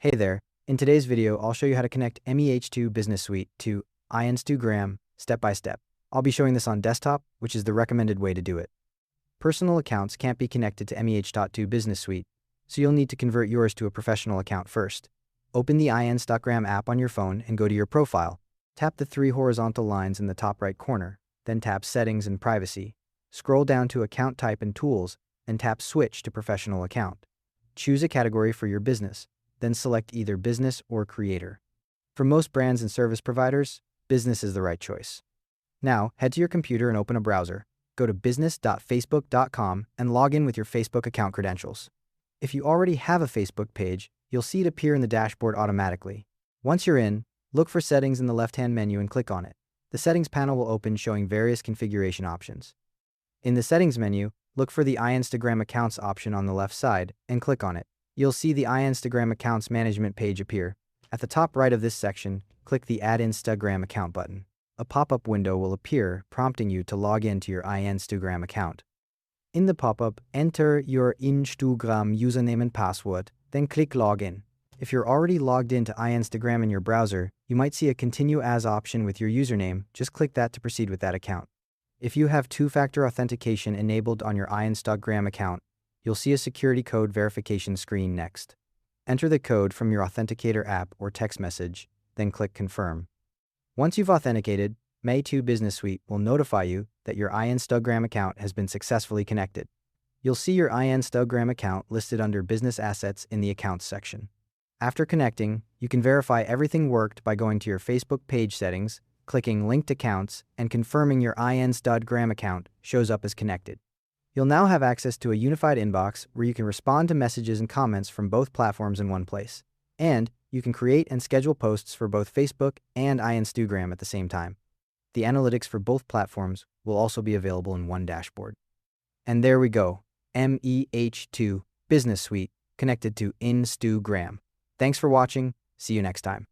Hey there, in today's video, I'll show you how to connect MEH2 Business Suite to Instagram step by step. I'll be showing this on desktop, which is the recommended way to do it. Personal accounts can't be connected to MEH2 Business Suite, so you'll need to convert yours to a professional account first. Open the Instagram app on your phone and go to your profile. Tap the three horizontal lines in the top right corner, then tap Settings and Privacy. Scroll down to Account Type and Tools, and tap Switch to Professional Account. Choose a category for your business, then select either Business or Creator. For most brands and service providers, Business is the right choice. Now, head to your computer and open a browser. Go to business.facebook.com and log in with your Facebook account credentials. If you already have a Facebook page, you'll see it appear in the dashboard automatically. Once you're in, look for Settings in the left-hand menu and click on it. The Settings panel will open showing various configuration options. In the Settings menu, look for the Instagram Accounts option on the left side and click on it. You'll see the Instagram Accounts Management page appear. At the top right of this section, click the Add Instagram Account button. A pop-up window will appear, prompting you to log in to your Instagram account. In the pop-up, enter your Instagram username and password, then click Login. If you're already logged into Instagram in your browser, you might see a Continue As option with your username. Just click that to proceed with that account. If you have two-factor authentication enabled on your Instagram account, you'll see a security code verification screen next. Enter the code from your Authenticator app or text message, then click Confirm. Once you've authenticated, MEH2 Business Suite will notify you that your Instagram account has been successfully connected. You'll see your Instagram account listed under Business Assets in the Accounts section. After connecting, you can verify everything worked by going to your Facebook page settings, clicking Linked Accounts, and confirming your Instagram account shows up as connected. You'll now have access to a unified inbox where you can respond to messages and comments from both platforms in one place. And you can create and schedule posts for both Facebook and Instagram at the same time. The analytics for both platforms will also be available in one dashboard. And there we go, MEH2 Business Suite connected to Instagram. Thanks for watching. See you next time.